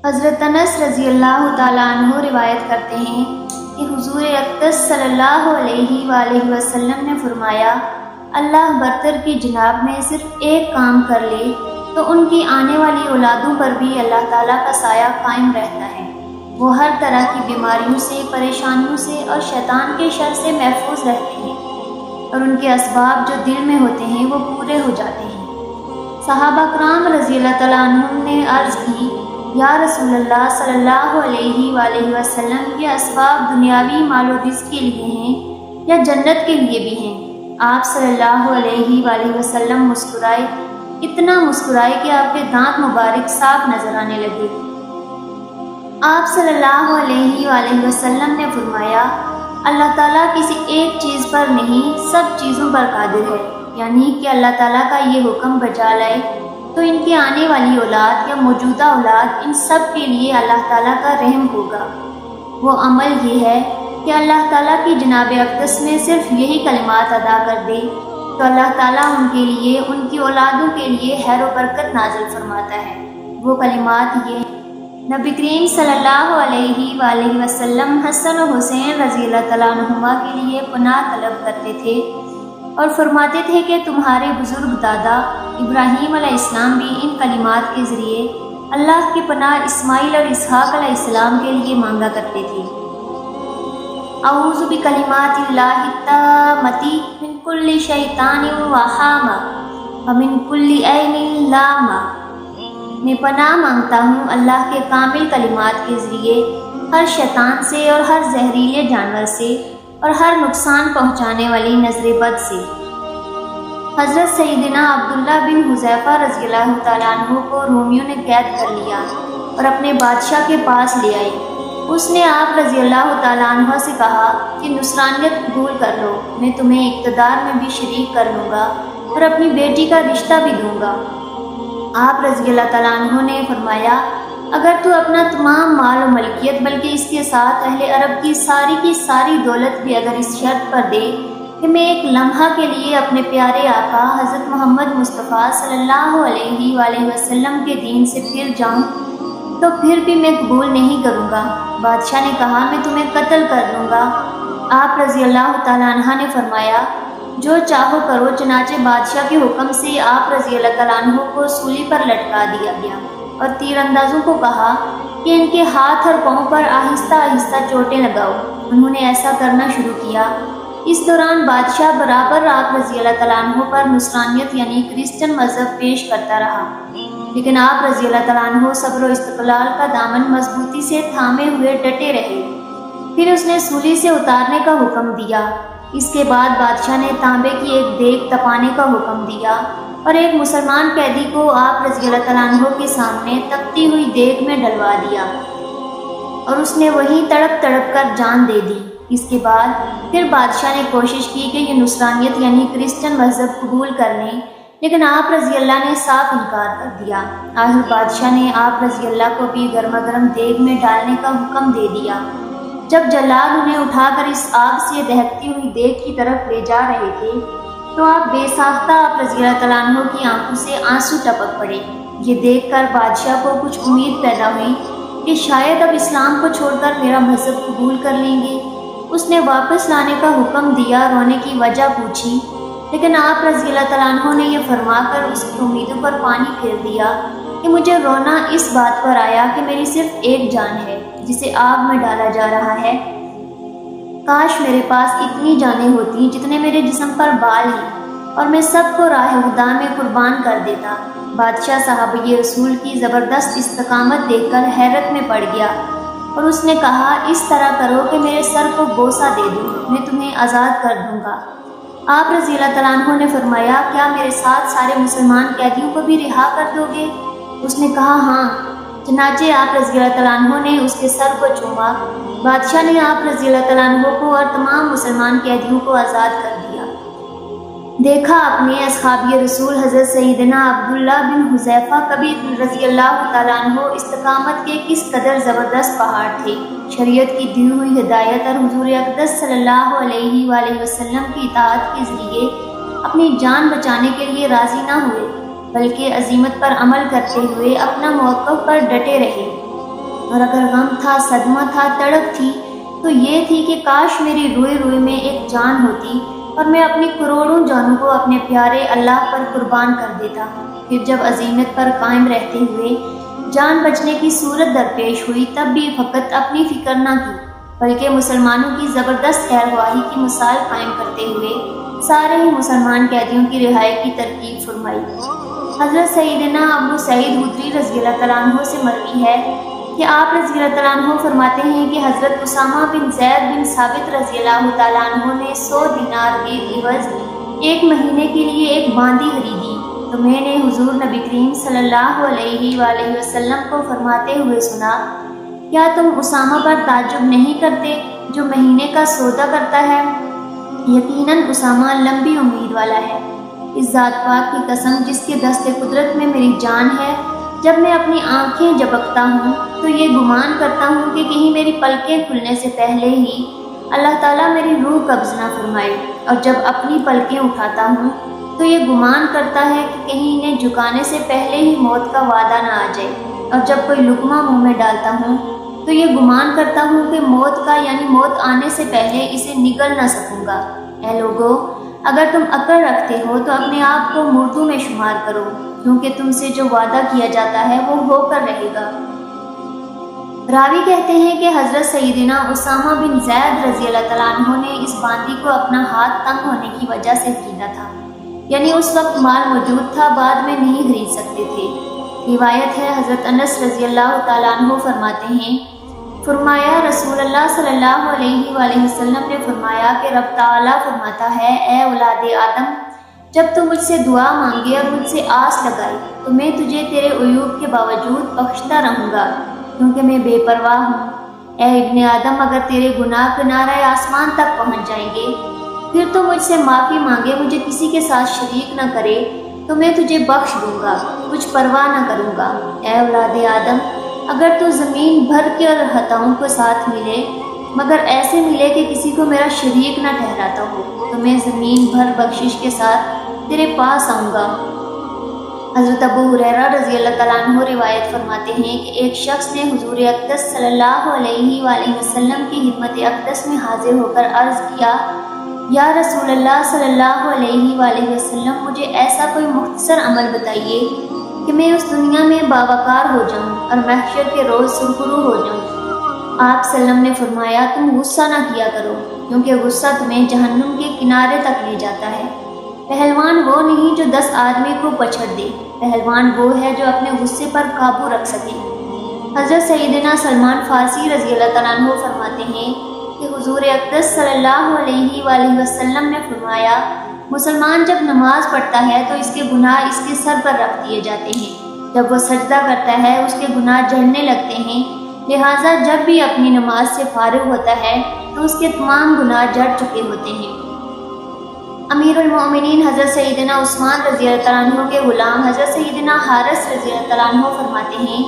حضرت انس رضی اللہ تعالیٰ عنہ روایت کرتے ہیں کہ حضور اقدس صلی اللہ علیہ وآلہ وسلم نے فرمایا، اللہ برتر کی جناب میں صرف ایک کام کر لے تو ان کی آنے والی اولادوں پر بھی اللہ تعالیٰ کا سایہ قائم رہتا ہے۔ وہ ہر طرح کی بیماریوں سے، پریشانیوں سے اور شیطان کے شر سے محفوظ رہتے ہیں، اور ان کے اسباب جو دل میں ہوتے ہیں وہ پورے ہو جاتے ہیں۔ صحابہ کرام رضی اللہ تعالیٰ عنہم نے عرض کی، یا رسول اللہ صلی اللہ علیہ وآلہ وسلم، یہ اسباب دنیاوی مال و رزق کے لیے ہیں یا جنت کے لیے بھی ہیں؟ آپ صلی اللہ علیہ وآلہ وسلم مسکرائے، اتنا مسکرائے کہ آپ کے دانت مبارک صاف نظر آنے لگے۔ آپ صلی اللہ علیہ وآلہ وسلم نے فرمایا، اللہ تعالیٰ کسی ایک چیز پر نہیں، سب چیزوں پر قادر ہے، یعنی کہ اللہ تعالیٰ کا یہ حکم بجا لائے تو ان کی آنے والی اولاد یا موجودہ اولاد، ان سب کے لیے اللہ تعالیٰ کا رحم ہوگا۔ وہ عمل یہ ہے کہ اللہ تعالیٰ کی جناب اقدس میں صرف یہی کلمات ادا کر دے تو اللہ تعالیٰ ان کے لیے، ان کی اولادوں کے لیے خیر و برکت نازل فرماتا ہے۔ وہ کلمات یہ ہیں: نبی کریم صلی اللہ علیہ وآلہ وسلم حسن و حسین رضی اللہ تعالیٰ عنہما کے لیے پناہ طلب کرتے تھے اور فرماتے تھے کہ تمہارے بزرگ دادا ابراہیم علیہ السلام بھی ان کلمات کے ذریعے اللہ کی پناہ اسماعیل اور اسحاق علیہ السلام کے لیے مانگا کرتے تھے۔ اعوذ بکلمات اللہ التامۃ من کل شیطان وہامہ ومن کل عین لامہ، میں پناہ مانگتا ہوں اللہ کے کامل کلمات کے ذریعے ہر شیطان سے اور ہر زہریلے جانور سے اور ہر نقصان پہنچانے والی نظر بد سے۔ حضرت سیدنا عبداللہ بن حذیفہ رضی اللہ تعالیٰ عنہ کو رومیوں نے قید کر لیا اور اپنے بادشاہ کے پاس لے آئے۔ اس نے آپ رضی اللہ تعالیٰ عنہ سے کہا کہ نصرانیت قبول کر لو، میں تمہیں اقتدار میں بھی شریک کر لوں گا اور اپنی بیٹی کا رشتہ بھی دوں گا۔ آپ رضی اللہ تعالیٰ عنہ نے فرمایا، اگر تو اپنا تمام مال و ملکیت بلکہ اس کے ساتھ اہل عرب کی ساری دولت بھی اگر اس شرط پر دے کہ میں ایک لمحہ کے لیے اپنے پیارے آقا حضرت محمد مصطفیٰ صلی اللہ علیہ وآلہ وسلم کے دین سے پھر جاؤں تو پھر بھی میں قبول نہیں کروں گا۔ بادشاہ نے کہا، میں تمہیں قتل کر دوں گا۔ آپ رضی اللہ تعالیٰ عنہ نے فرمایا، جو چاہو کرو۔ چنانچہ بادشاہ کے حکم سے آپ رضی اللہ تعالیٰ عنہ کو سولی پر لٹکا دیا گیا اور تیر اندازوں کو کہا کہ ان کے ہاتھ اور پاؤں پر آہستہ آہستہ چوٹیں لگاؤ۔ انہوں نے ایسا کرنا شروع کیا۔ اس دوران بادشاہ برابر آپ رضی اللہ تعالیٰ عنہ پر نصرانیت یعنی کرسچن مذہب پیش کرتا رہا، لیکن آپ رضی اللہ تعالیٰ عنہ صبر و استقلال کا دامن مضبوطی سے تھامے ہوئے ڈٹے رہے۔ پھر اس نے سولی سے اتارنے کا حکم دیا۔ اس کے بعد بادشاہ نے تانبے کی ایک دیگ تپانے کا حکم دیا اور ایک مسلمان قیدی کو آپ رضی اللہ تعالیٰ عنہ کے سامنے تپتی ہوئی دیگ میں ڈلوا دیا اور اس نے وہیں تڑپ تڑپ کر جان دے دی۔ اس کے بعد پھر بادشاہ نے کوشش کی کہ یہ نصرانیت یعنی کرسچن مذہب قبول کر لیں، لیکن آپ رضی اللہ نے صاف انکار کر دیا۔ آخر بادشاہ نے آپ رضی اللہ کو بھی گرما گرم دیگ میں ڈالنے کا حکم دے دیا۔ جب جلاد انہیں اٹھا کر اس آگ سے دہکتی ہوئی دیگ کی طرف لے جا رہے تھے تو آپ بے ساختہ آپ رضی اللہ تعالیٰ عنہ کی آنکھوں سے آنسو ٹپک پڑے۔ یہ دیکھ کر بادشاہ کو کچھ امید پیدا ہوئی کہ شاید اب اسلام کو چھوڑ کر میرا مذہب قبول کر لیں گے۔ اس نے واپس لانے کا حکم دیا، رونے کی وجہ پوچھی، لیکن آپ رضی اللہ تعالیٰ عنہ نے یہ فرما کر اس کی امیدوں پر پانی پھیر دیا کہ مجھے رونا اس بات پر آیا کہ میری صرف ایک جان ہے جسے آگ میں ڈالا جا رہا ہے۔ کاش میرے پاس اتنی جانیں ہوتی جتنے میرے جسم پر بال ہیں اور میں سب کو راہ خدا میں قربان کر دیتا۔ بادشاہ صحابی رسول کی زبردست استقامت دیکھ کر حیرت میں پڑ گیا اور اس نے کہا، اس طرح کرو کہ میرے سر کو بوسہ دے دو، میں تمہیں آزاد کر دوں گا۔ آپ رضی اللہ تعالیٰ عنہ نے فرمایا، کیا میرے ساتھ سارے مسلمان قیدیوں کو بھی رہا کر دو گے؟ اس نے کہا، ہاں۔ چنانچہ آپ رضی اللہ تعالیٰ عنہ نے اس کے سر کو چوما۔ بادشاہ نے آپ رضی اللہ تعالیٰ عنہ کو اور تمام مسلمان قیدیوں کو آزاد کر دیا۔ دیکھا اپنے اصحابی رسول حضرت سیدنا عبداللہ بن حذیفہ کبھی رضی اللہ تعالیٰ عنہ استقامت کے کس قدر زبردست پہاڑ تھے۔ شریعت کی دی ہوئی ہدایت اور حضور اقدس صلی اللہ علیہ وآلہ وسلم کی اطاعت کے ذریعے اپنی جان بچانے کے لیے راضی نہ ہوئے، بلکہ عزیمت پر عمل کرتے ہوئے اپنا موقف پر ڈٹے رہے۔ اور اگر غم تھا، صدمہ تھا، تڑپ تھی تو یہ تھی کہ کاش میری روئے روئے میں ایک جان ہوتی اور میں اپنی کروڑوں جانوں کو اپنے پیارے اللہ پر قربان کر دیتا۔ پھر جب عزیمت پر قائم رہتے ہوئے جان بچنے کی صورت درپیش ہوئی تب بھی فقط اپنی فکر نہ کی بلکہ مسلمانوں کی زبردست خیرخواہی کی مثال قائم کرتے ہوئے سارے ہی مسلمان قیدیوں کی رہائی کی ترکیب فرمائی۔ حضرت سیدنا ابو سعید خدری رضی اللہ تعالیٰ عنہ سے مروی ہے کہ آپ رضی اللہ تعالیٰ عنہ فرماتے ہیں کہ حضرت اسامہ بن زید بن ثابت رضی اللہ تعالیٰ عنہ نے 100 دینار کے عوض 1 مہینے کے لیے ایک باندی خریدی تو میں نے حضور نبی کریم صلی اللہ علیہ وآلہ وسلم کو فرماتے ہوئے سنا، کیا تم اسامہ پر تعجب نہیں کرتے جو مہینے کا سودا کرتا ہے؟ یقیناً اسامہ لمبی امید والا ہے۔ اس ذات پاک کی قسم جس کے دست قدرت میں میری جان ہے، جب میں اپنی آنکھیں جھپکتا ہوں تو یہ گمان کرتا ہوں کہ کہیں میری پلکیں کھلنے سے پہلے ہی اللہ تعالیٰ میری روح قبض نہ فرمائے، اور جب اپنی پلکیں اٹھاتا ہوں تو یہ گمان کرتا ہے کہ کہیں انہیں جھکانے سے پہلے ہی موت کا وعدہ نہ آ جائے، اور جب کوئی لقمہ منہ میں ڈالتا ہوں تو یہ گمان کرتا ہوں کہ موت کا یعنی موت آنے سے پہلے اسے نگل نہ سکوں گا۔ اے لوگو، اگر تم عقل رکھتے ہو تو اپنے آپ کو مردوں میں شمار کرو، کیونکہ تم سے جو وعدہ کیا جاتا ہے وہ ہو کر رہے گا۔ راوی کہتے ہیں کہ حضرت سیدنا اسامہ بن زید رضی اللہ تعالیٰ عنہ نے اس باندی کو اپنا ہاتھ تنگ ہونے کی وجہ سے خریدا تھا، یعنی اس وقت مال موجود تھا، بعد میں نہیں خرید سکتے تھے۔ روایت ہے حضرت انس رضی اللہ تعالیٰ عنہ فرماتے ہیں، فرمایا رسول اللہ صلی اللہ علیہ وآلہ وسلم نے فرمایا کہ رب تعالیٰ فرماتا ہے، اے اولاد آدم، جب تو مجھ سے دعا مانگے اور مجھ سے آس لگائے تو میں تجھے تیرے عیوب کے باوجود بخشتا رہوں گا، کیونکہ میں بے پرواہ ہوں۔ اے ابن آدم، اگر تیرے گناہ کنارہ آسمان تک پہنچ جائیں گے پھر تو مجھ سے معافی مانگے، مجھے کسی کے ساتھ شریک نہ کرے تو میں تجھے بخش دوں گا، کچھ پرواہ نہ کروں گا۔ اے اولاد آدم، اگر تو زمین بھر کے اور خطاؤں کو ساتھ ملے مگر ایسے ملے کہ کسی کو میرا شریک نہ ٹھہراتا ہو تو میں زمین بھر بخشش کے ساتھ تیرے پاس آؤں گا۔ حضرت ابو ہریرہ رضی اللہ تعالیٰ عنہ روایت فرماتے ہیں کہ ایک شخص نے حضور اقدس صلی اللہ علیہ وآلہ وسلم کی خدمت اقدس میں حاضر ہو کر عرض کیا، یا رسول اللہ صلی اللہ علیہ وآلہ وسلم، مجھے ایسا کوئی مختصر عمل بتائیے کہ میں اس دنیا میں باوقار ہو جاؤں اور محشر کے روز سرخرو ہو جاؤں۔ آپ صلی اللہ علیہ وسلم نے فرمایا، تم غصہ نہ کیا کرو، کیونکہ غصہ تمہیں جہنم کے کنارے تک لے جاتا ہے۔ پہلوان وہ نہیں جو 10 آدمی کو پچھڑ دے، پہلوان وہ ہے جو اپنے غصے پر قابو رکھ سکے۔ حضرت سیدنا سلمان فارسی رضی اللہ تعالیٰ عنہ فرماتے ہیں کہ حضور اقدس صلی اللہ علیہ وآلہ وسلم نے فرمایا، مسلمان جب نماز پڑھتا ہے تو اس کے گناہ اس کے سر پر رکھ دیے جاتے ہیں، جب وہ سجدہ کرتا ہے اس کے گناہ جھڑنے لگتے ہیں، لہٰذا جب بھی اپنی نماز سے فارغ ہوتا ہے تو اس کے تمام گناہ جھڑ چکے ہوتے ہیں۔ امیر المومنین حضرت سیدنا عثمان رضی اللہ تعالیٰ عنہ کے غلام حضرت سیدنا حارث رضی اللہ تعالیٰ عنہ فرماتے ہیں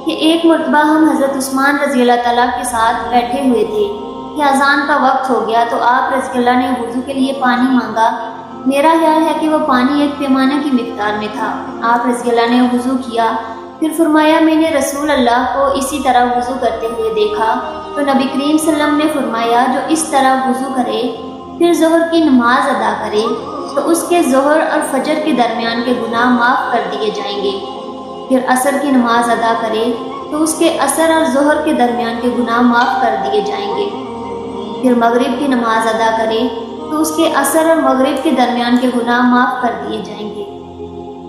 کہ ایک مرتبہ ہم حضرت عثمان رضی اللہ تعالیٰ کے ساتھ بیٹھے ہوئے تھے کہ اذان کا وقت ہو گیا تو آپ رضی اللہ نے وضو کے لیے پانی مانگا۔ میرا خیال ہے کہ وہ پانی ایک پیمانہ کی مقدار میں تھا۔ آپ رضی اللہ نے وضو کیا، پھر فرمایا، میں نے رسول اللہ کو اسی طرح وضو کرتے ہوئے دیکھا تو نبی کریم صلی اللہ علیہ وسلم نے فرمایا، جو اس طرح وضو کرے پھر ظہر کی نماز ادا کرے تو اس کے ظہر اور فجر کے درمیان کے گناہ معاف کر دیے جائیں گے، پھر عصر کی نماز ادا کرے تو اس کے عصر اور ظہر کے درمیان کے گناہ معاف کر دیے جائیں گے، پھر مغرب کی نماز ادا کرے تو اس کے عصر اور مغرب کے درمیان کے گناہ معاف کر دیے جائیں گے،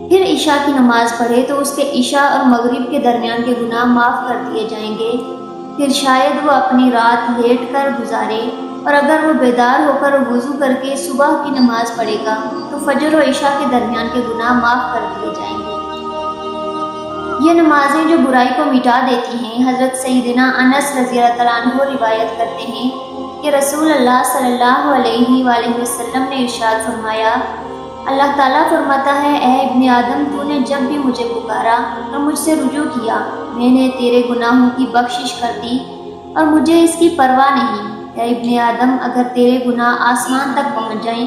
پھر عشاء کی نماز پڑھے تو اس کے عشاء اور مغرب کے درمیان کے گناہ معاف کر دیے جائیں گے، پھر شاید وہ اپنی رات لیٹ کر گزارے اور اگر وہ بیدار ہو کر وضو کر کے صبح کی نماز پڑھے گا تو فجر و عشاء کے درمیان کے گناہ معاف کر دیے جائیں گے۔ یہ نمازیں جو برائی کو مٹا دیتی ہیں، حضرت سیدنا انس رضی اللہ تعالیٰ عنہ روایت کرتے ہیں کہ رسول اللہ صلی اللہ علیہ وآلہ وسلم نے ارشاد فرمایا، اللہ تعالیٰ فرماتا ہے، اے ابن آدم، تو نے جب بھی مجھے پکارا اور مجھ سے رجوع کیا، میں نے تیرے گناہوں کی بخشش کر دی اور مجھے اس کی پرواہ نہیں۔ اے ابن آدم، اگر تیرے گناہ آسمان تک پہنچ جائیں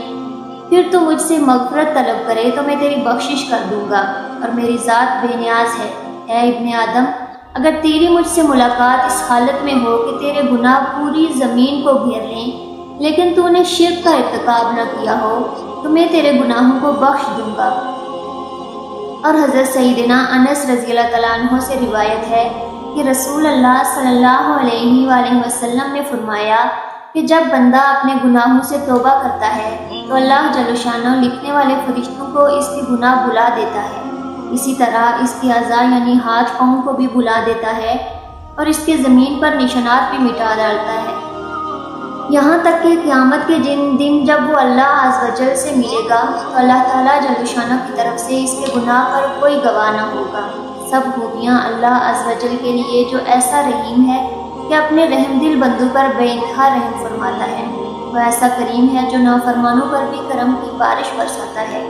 پھر تو مجھ سے مغفرت طلب کرے تو میں تیری بخشش کر دوں گا، اور میری ذات بے نیاز ہے۔ اے ابن آدم، اگر تیری مجھ سے ملاقات اس حالت میں ہو کہ تیرے گناہ پوری زمین کو گھیر لیں لیکن تو نے شرک کا ارتکاب نہ کیا ہو تو میں تیرے گناہوں کو بخش دوں گا۔ اور حضرت سیدنا انس رضی اللہ تعالیٰ عنہ سے روایت ہے کہ رسول اللہ صلی اللہ علیہ وآلہ وسلم نے فرمایا کہ جب بندہ اپنے گناہوں سے توبہ کرتا ہے تو اللہ جل شانہ لکھنے والے فرشتوں کو اس کے گناہ بھلا دیتا ہے، اسی طرح اس کی اعضاء یعنی ہاتھ پاؤں کو بھی بھلا دیتا ہے اور اس کے زمین پر نشانات بھی مٹا ڈالتا ہے، یہاں تک کہ قیامت کے دن جب وہ اللہ عز و جل سے ملے گا تو اللہ تعالیٰ جل شانہ کی طرف سے اس کے گناہ پر کوئی گواہ نہ ہوگا۔ سب خوبیاں اللہ عز و جل کے لیے جو ایسا رحیم ہے کہ اپنے رحم دل بندوں پر بے انتہا رحم فرماتا ہے، وہ ایسا کریم ہے جو نافرمانوں پر بھی کرم کی بارش برساتا ہے،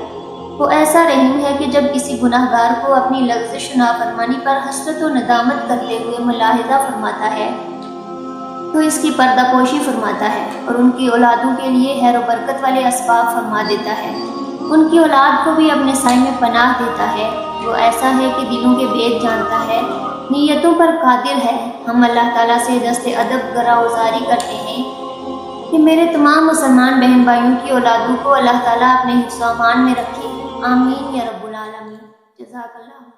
وہ ایسا رحیم ہے کہ جب کسی گناہ گار کو اپنی لغزش و نافرمانی پر حسرت و ندامت کرتے ہوئے ملاحظہ فرماتا ہے تو اس کی پردہ پوشی فرماتا ہے اور ان کی اولادوں کے لیے خیر و برکت والے اسباب فرما دیتا ہے، ان کی اولاد کو بھی اپنے سائے میں پناہ دیتا ہے، وہ ایسا ہے کہ دلوں کے بھید جانتا ہے، نیتوں پر قادر ہے۔ ہم اللہ تعالیٰ سے دست ادب گراوزاری کرتے ہیں کہ میرے تمام مسلمان بہن بھائیوں کی اولادوں کو اللہ تعالیٰ اپنے حفظ و امان میں رکھے، آمین یا رب العالمین۔ جزاک اللہ۔